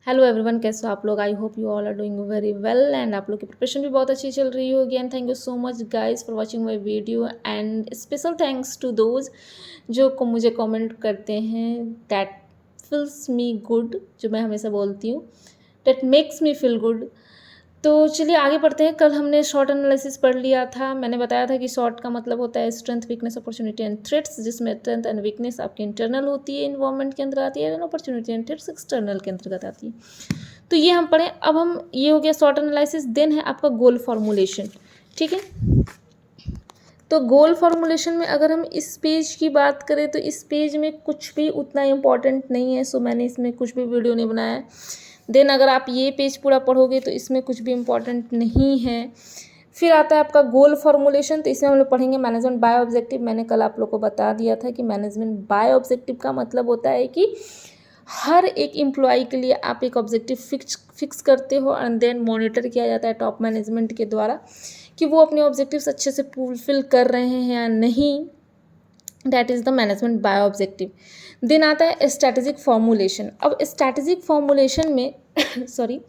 Hello everyone, कैसे हो आप लोग। I hope you all are doing very well and आप लोग की प्रिपरेशन भी बहुत अच्छी चल रही होगी। And thank you so much guys for watching my video and special thanks to those जो को मुझे कमेंट करते हैं। दैट फील्स मी गुड, जो मैं हमेशा बोलती हूँ, that makes me feel good. तो चलिए आगे बढ़ते हैं। कल हमने शॉर्ट एनालिसिस पढ़ लिया था। मैंने बताया था कि शॉर्ट का मतलब होता है strength, weakness, opportunity and threats, जिसमें स्ट्रेंथ एंड वीकनेस आपकी इंटरनल होती है, इन्वायरमेंट के अंदर आती है, and opportunity and threats external के अंतर्गत आती है। तो ये हम पढ़े। अब हम ये हो गया शॉर्ट एनालिसिस। देन है आपका गोल फॉर्मुलेशन। ठीक है, तो गोल फॉर्मुलेशन में अगर हम इस पेज की बात करें तो इस पेज में कुछ भी उतना इम्पोर्टेंट नहीं है, सो मैंने इसमें कुछ भी वीडियो नहीं बनाया है। देन अगर आप ये पेज पूरा पढ़ोगे तो इसमें कुछ भी इम्पोर्टेंट नहीं है। फिर आता है आपका गोल फॉर्मुलेशन। तो इसमें हम लोग पढ़ेंगे मैनेजमेंट बाय ऑब्जेक्टिव। मैंने कल आप लोग को बता दिया था कि मैनेजमेंट बाय ऑब्जेक्टिव का मतलब होता है कि हर एक एम्प्लॉय के लिए आप एक ऑब्जेक्टिव फिक्स करते हो एंड देन मॉनिटर किया जाता है टॉप मैनेजमेंट के द्वारा कि वो अपने ऑब्जेक्टिव्स अच्छे से फुलफिल कर रहे हैं या नहीं। That is the management by objective. Then आता है स्ट्रैटेजिक फॉर्मुलेशन। अब स्ट्रैटेजिक फॉर्मुलेशन में सॉरी,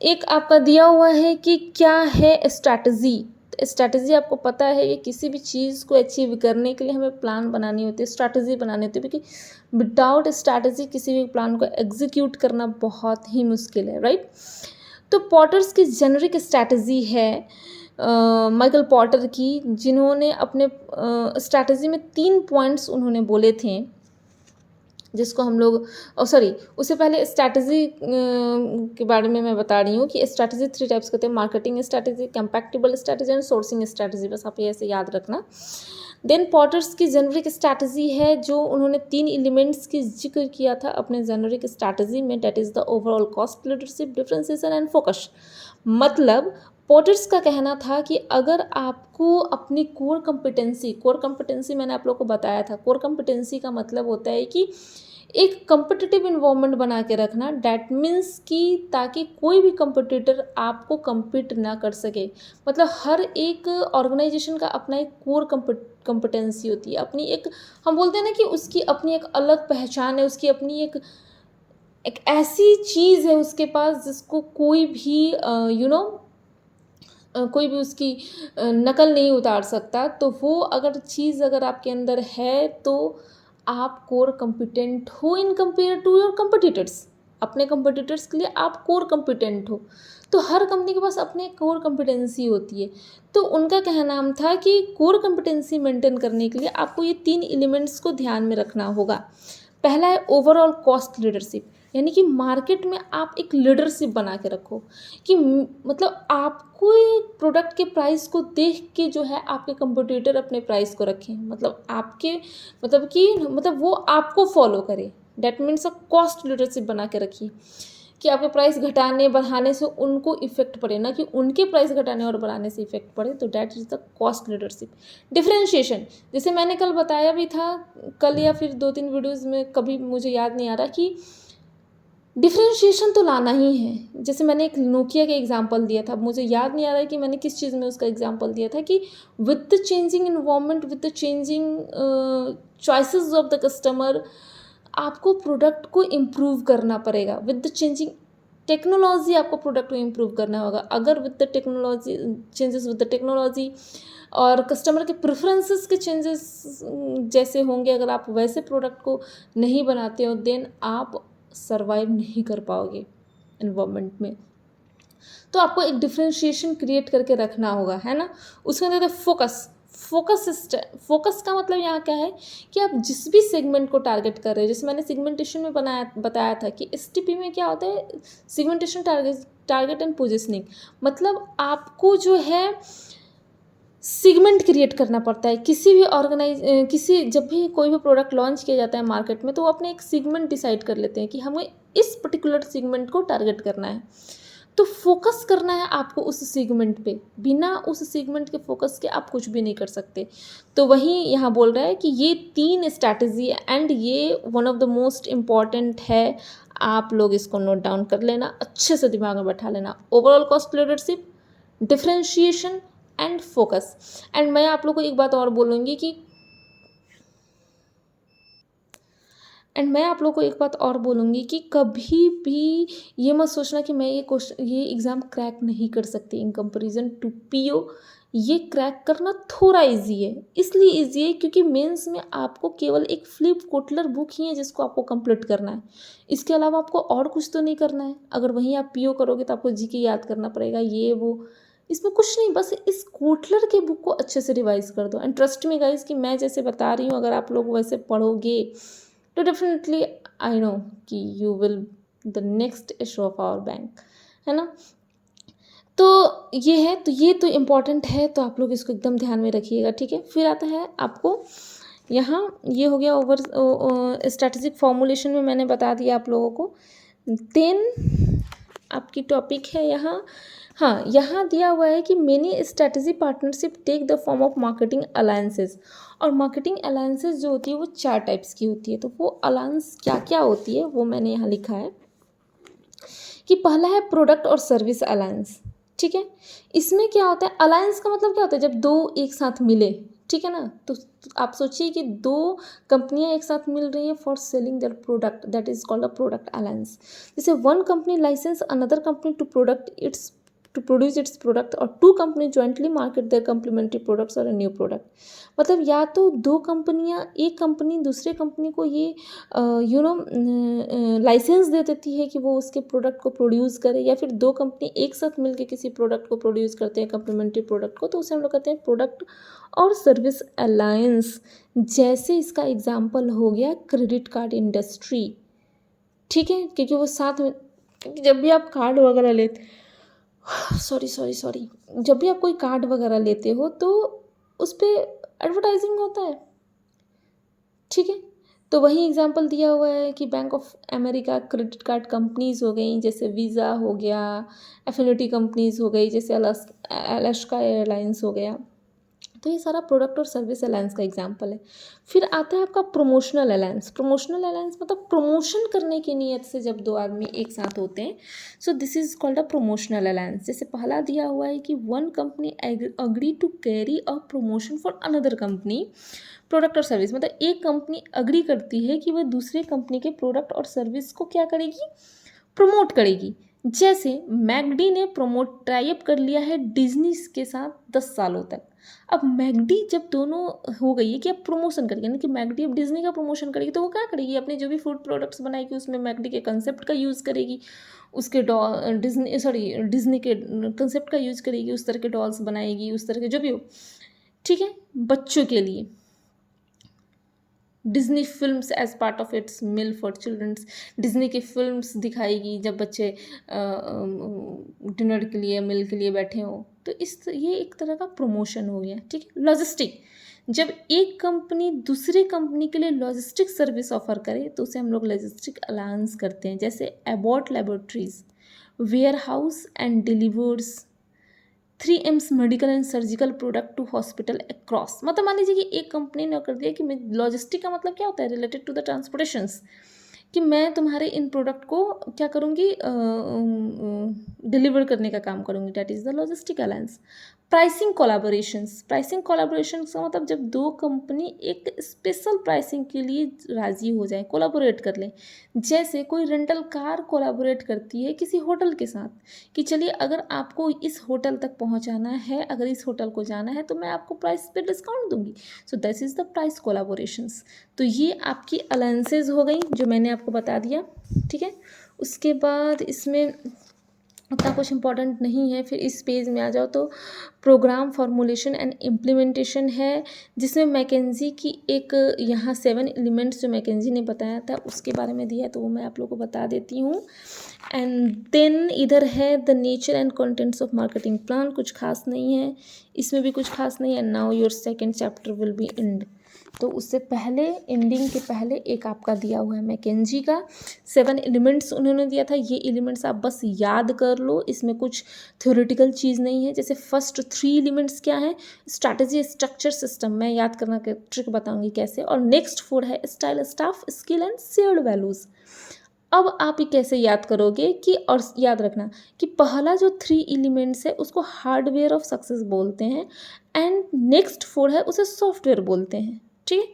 एक आपका दिया हुआ है कि क्या है स्ट्रैटेजी। स्ट्रैटेजी आपको पता है कि किसी भी चीज़ को अचीव करने के लिए हमें प्लान बनानी होती है, स्ट्रैटेजी बनानी होती है, क्योंकि विदाउट स्ट्रैटेजी किसी भी प्लान को एग्जीक्यूट करना बहुत ही मुश्किल है, राइट। तो पॉटर्स की जेनरिक स्ट्रैटेजी है माइकल पॉटर की, जिन्होंने अपने स्ट्रैटेजी में 3 पॉइंट्स उन्होंने बोले थे, जिसको हम लोग सॉरी, उससे पहले स्ट्रैटेजी के बारे में मैं बता रही हूँ कि स्ट्रैटेजी 3 टाइप्स के होते हैं: marketing strategy, compatible strategy and sourcing strategy. बस आप ये ऐसे याद रखना। देन पॉटर्स की जेनरिक स्ट्रैटेजी है, जो उन्होंने 3 एलिमेंट्स की जिक्र किया था अपने जेनरिक स्ट्रैटेजी में। That is the overall cost leadership, differentiation and focus. मतलब पॉटर्स का कहना था कि अगर आपको अपनी कोर कॉम्पिटेंसी मैंने आप लोग को बताया था। कोर कॉम्पिटेंसी का मतलब होता है कि एक कंपिटिटिव इन्वायरमेंट बना के रखना। डैट मीन्स कि ताकि कोई भी कंपटीटर आपको compete ना कर सके। मतलब हर एक ऑर्गेनाइजेशन का अपना एक कोर कॉम्पिटेंसी होती है, अपनी एक, हम बोलते हैं ना कि उसकी अपनी एक अलग पहचान है, उसकी अपनी एक ऐसी चीज़ है उसके पास जिसको कोई भी कोई भी उसकी नकल नहीं उतार सकता। तो वो अगर चीज़ अगर आपके अंदर है तो आप कोर कॉम्पिटेंट हो in compare to your competitors. अपने कंपटीटर्स के लिए आप कोर कॉम्पिटेंट हो। तो हर कंपनी के पास अपनी कोर कॉम्पिटेंसी होती है। तो उनका कहना था कि कोर कॉम्पिटेंसी मेंटेन करने के लिए आपको ये 3 एलिमेंट्स को ध्यान में रखना होगा। पहला है ओवरऑल कॉस्ट लीडरशिप, यानी कि मार्केट में आप एक लीडरशिप बना के रखो कि मतलब आपको एक प्रोडक्ट के प्राइस को देख के जो है आपके कंपटीटर अपने प्राइस को रखें, मतलब आपके मतलब कि मतलब वो आपको फॉलो करे। That means a cost leadership बना के रखिए कि आपके प्राइस घटाने बढ़ाने से उनको इफेक्ट पड़े, ना कि उनके प्राइस घटाने और बढ़ाने से इफेक्ट पड़े। तो that is the cost leadership. Differentiation, जैसे मैंने कल बताया भी था, कल या फिर 2-3 वीडियोज़ में, कभी मुझे याद नहीं आ रहा, कि डिफरेंशिएशन तो लाना ही है। जैसे मैंने एक नोकिया का एग्जांपल दिया था, अब मुझे याद नहीं आ रहा है कि मैंने किस चीज़ में उसका एग्जांपल दिया था, कि with the changing environment, with the changing choices of the customer, आपको प्रोडक्ट को इम्प्रूव करना पड़ेगा। विद द चेंजिंग टेक्नोलॉजी आपको प्रोडक्ट को इम्प्रूव करना होगा। अगर with the technology changes, with the technology और कस्टमर के प्रेफरेंसेस के चेंजेस जैसे होंगे, अगर आप वैसे प्रोडक्ट को नहीं बनाते हो, देन आप सर्वाइव नहीं कर पाओगे इन्वायरमेंट में। तो आपको एक डिफ्रेंशिएशन क्रिएट करके रखना होगा, है ना। उसके अंदर फोकस। फोकस का मतलब यहाँ क्या है कि आप जिस भी सेगमेंट को टारगेट कर रहे हो, जैसे मैंने सेगमेंटेशन में बताया था कि एसटीपी में क्या होता है, सेगमेंटेशन, टारगेट एंड पोजिशनिंग। मतलब आपको जो है सेगमेंट क्रिएट करना पड़ता है। किसी भी जब भी कोई भी प्रोडक्ट लॉन्च किया जाता है मार्केट में, तो वो अपने एक सेगमेंट डिसाइड कर लेते हैं कि हमें इस पर्टिकुलर सेगमेंट को टारगेट करना है। तो फोकस करना है आपको उस सेगमेंट पे। बिना उस सेगमेंट के फोकस के आप कुछ भी नहीं कर सकते। तो वही यहाँ बोल रहा है कि ये 3 स्ट्रैटेजी एंड ये one of the most important है। आप लोग इसको नोट डाउन कर लेना, अच्छे से दिमाग में बैठा लेना। Overall cost leadership, differentiation and focus. And मैं आप लोग को एक बात और बोलूँगी कि एंड मैं आप लोगों को एक बात और बोलूँगी कि कभी भी ये मत सोचना कि मैं ये एग्ज़ाम क्रैक नहीं कर सकती इन कंपैरिजन टू पीओ। ये क्रैक करना थोड़ा इजी है, इसलिए इजी है क्योंकि मेंस में आपको केवल एक फ्लिप कोटलर बुक ही है जिसको आपको कंप्लीट करना है। इसके अलावा आपको और कुछ तो नहीं करना है। अगर वहीं आप पीओ करोगे तो आपको जीके याद करना पड़ेगा, ये वो, इसमें कुछ नहीं, बस इस कोटलर के बुक को अच्छे से रिवाइज कर दो। एंड ट्रस्ट मी गाइज कि मैं जैसे बता रही हूँ, अगर आप लोग वैसे पढ़ोगे तो डेफिनेटली आई नो कि you will the next issue of our bank, है ना। तो ये है, तो ये तो इम्पॉर्टेंट है, तो आप लोग इसको एकदम ध्यान में रखिएगा, ठीक है। फिर आता है आपको यहाँ, ये हो गया ओवर स्ट्रैटेजिक फॉर्मुलेशन में मैंने बता दिया आप लोगों को। देन आपकी टॉपिक है यहाँ, हाँ यहाँ दिया हुआ है कि many strategy partnership take the form of marketing alliances. और मार्केटिंग अलायंसेस जो होती है वो 4 टाइप्स की होती है। तो वो अलायंस क्या क्या होती है वो मैंने यहाँ लिखा है कि पहला है प्रोडक्ट और सर्विस अलायंस, ठीक है। इसमें क्या होता है, अलायंस का मतलब क्या होता है, जब दो एक साथ मिले, ठीक है ना। तो आप सोचिए कि 2 कंपनियां एक साथ मिल रही हैं for selling their product, that is called a product alliance. जैसे one company licenses another company to produce its product, और 2 company jointly market their complementary products और अ न्यू प्रोडक्ट। मतलब या तो 2 कंपनियां, एक कंपनी दूसरे कंपनी को ये लाइसेंस दे देती है कि वो उसके प्रोडक्ट को प्रोड्यूस करे, या फिर 2 कंपनी एक साथ मिलकर किसी प्रोडक्ट को प्रोड्यूस करते हैं, कम्प्लीमेंट्री प्रोडक्ट को, तो उसे हम लोग कहते हैं प्रोडक्ट और सर्विस अलायंस। जैसे इसका एग्जाम्पल हो गया क्रेडिट कार्ड इंडस्ट्री, ठीक है, क्योंकि वो साथ में, जब भी आप कार्ड वगैरह लेते सॉरी जब भी आप कोई कार्ड वगैरह लेते हो तो उस पर एडवर्टाइजिंग होता है, ठीक है। तो वही एग्जांपल दिया हुआ है कि bank of America credit card companies हो गई, जैसे वीज़ा हो गया, एफिनिटी कंपनीज हो गई, जैसे अलास्का एयरलाइंस हो गया। तो ये सारा प्रोडक्ट और सर्विस अलायंस का एग्जांपल है। फिर आता है आपका प्रमोशनल अलायंस। प्रमोशनल अलायंस मतलब प्रमोशन करने की नीयत से जब 2 आदमी एक साथ होते हैं, so this is called a promotional alliance. जैसे पहला दिया हुआ है कि one company agree to carry a promotion for another company product और सर्विस। मतलब एक कंपनी अग्री करती है कि वह दूसरे कंपनी के प्रोडक्ट और सर्विस को क्या करेगी, प्रमोट करेगी। जैसे मैकडी ने प्रमोट टाइप कर लिया है डिज्नी के साथ 10 सालों तक। अब मैकडी जब दोनों हो गई है कि अब प्रमोशन करेगी, यानी कि मैकडी अब डिज्नी का प्रमोशन करेगी, तो वो क्या करेगी, अपने जो भी फूड प्रोडक्ट्स बनाएगी उसमें मैकडी के कंसेप्ट का यूज़ करेगी, उसके डिज्नी के कंसेप्ट का यूज़ करेगी, उस तरह के डॉल्स बनाएगी, उस तरह के जो भी हो, ठीक है। बच्चों के लिए Disney films as part of its meal for childrens, Disney की फिल्म्स दिखाएगी जब बच्चे डिनर के लिए, मिल के लिए बैठे हों। तो ये एक तरह का प्रमोशन हो गया, ठीक है। लॉजिस्टिक, जब एक कंपनी दूसरे कंपनी के लिए लॉजिस्टिक सर्विस ऑफर करे तो उसे हम लोग लॉजिस्टिक अलायंस करते हैं। जैसे Abbott laboratories warehouse and delivers 3M's medical and surgical product to hospital across. मतलब मान लीजिए कि एक कंपनी ने कर दिया कि मैं, लॉजिस्टिक का मतलब क्या होता है, रिलेटेड टू द ट्रांसपोर्टेशंस, कि मैं तुम्हारे इन प्रोडक्ट को क्या करूँगी, डिलीवर करने का काम करूँगी, that is the logistic alliance. Pricing collaborations का मतलब जब 2 कंपनी एक स्पेशल प्राइसिंग के लिए राज़ी हो जाए, कोलाबोरेट कर लें। जैसे कोई रेंटल कार कोलाबोरेट करती है किसी होटल के साथ कि चलिए अगर आपको इस होटल तक पहुंचाना है, अगर इस होटल को जाना है तो मैं आपको प्राइस पे डिस्काउंट दूंगी। So this is the price collaborations. तो ये आपकी अलायंसेज हो गई जो मैंने आपको बता दिया, ठीक है। उसके बाद इसमें उतना कुछ इम्पोर्टेंट नहीं है। फिर इस पेज में आ जाओ तो प्रोग्राम फॉर्मुलेशन एंड इम्प्लीमेंटेशन है, जिसमें मैकेंजी की एक यहाँ 7 एलिमेंट्स जो मैकेंजी ने बताया था उसके बारे में दिया है, तो वो मैं आप लोगों को बता देती हूँ। एंड देन इधर है the nature and contents of marketing plan, कुछ खास नहीं है, इसमें भी कुछ खास नहीं है। Now your second chapter will be and. तो उससे पहले, एंडिंग के पहले एक आपका दिया हुआ है मैकेंजी का 7 एलिमेंट्स उन्होंने दिया था। ये एलिमेंट्स आप बस याद कर लो, इसमें कुछ थ्योरेटिकल चीज़ नहीं है। जैसे फर्स्ट 3 एलिमेंट्स क्या है, स्ट्रैटेजी, स्ट्रक्चर, सिस्टम, मैं याद करना के ट्रिक बताऊंगी कैसे। और नेक्स्ट 4 है style, staff, skill and shared values. अब आप ये कैसे याद करोगे कि, और याद रखना कि पहला जो 3 एलिमेंट्स है उसको हार्डवेयर ऑफ सक्सेस बोलते हैं, एंड नेक्स्ट 4 है उसे सॉफ्टवेयर बोलते हैं, ठीक है।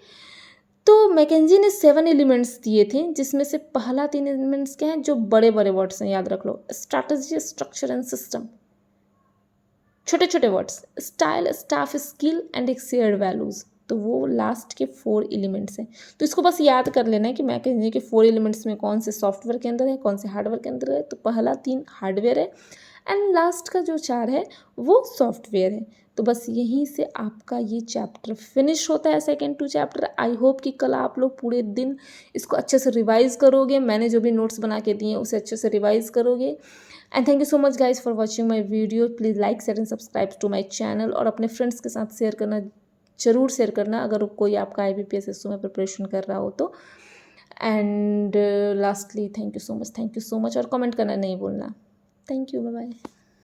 तो मैकेंजी ने 7 एलिमेंट्स दिए थे, जिसमें से पहला 3 एलिमेंट्स क्या हैं, जो बड़े बड़े वर्ड्स हैं, याद रख लो, स्ट्रैटेजी, स्ट्रक्चर एंड सिस्टम। छोटे छोटे words, style, staff, skill and एक शेयर्ड वैल्यूज़, तो वो लास्ट के 4 एलिमेंट्स हैं। तो इसको बस याद कर लेना है कि मैकेंजी के 4 एलिमेंट्स में कौन से सॉफ्टवेयर के अंदर है, कौन से हार्डवेयर के अंदर है। तो पहला 3 हार्डवेयर है एंड लास्ट का जो 4 है वो सॉफ्टवेयर है। तो बस यहीं से आपका ये चैप्टर फिनिश होता है, सेकेंड 2 चैप्टर। आई होप कि कल आप लोग पूरे दिन इसको अच्छे से रिवाइज़ करोगे, मैंने जो भी नोट्स बना के दिए हैं उसे अच्छे से रिवाइज़ करोगे। And thank you so much guys for watching my video. Please like, share and subscribe to my channel, और अपने फ्रेंड्स के साथ शेयर करना, ज़रूर शेयर करना अगर कोई आपका IBPS SO में प्रिपरेशन कर रहा हो तो। And lastly thank you so much, और कमेंट करना नहीं भूलना। Thank you, bye bye.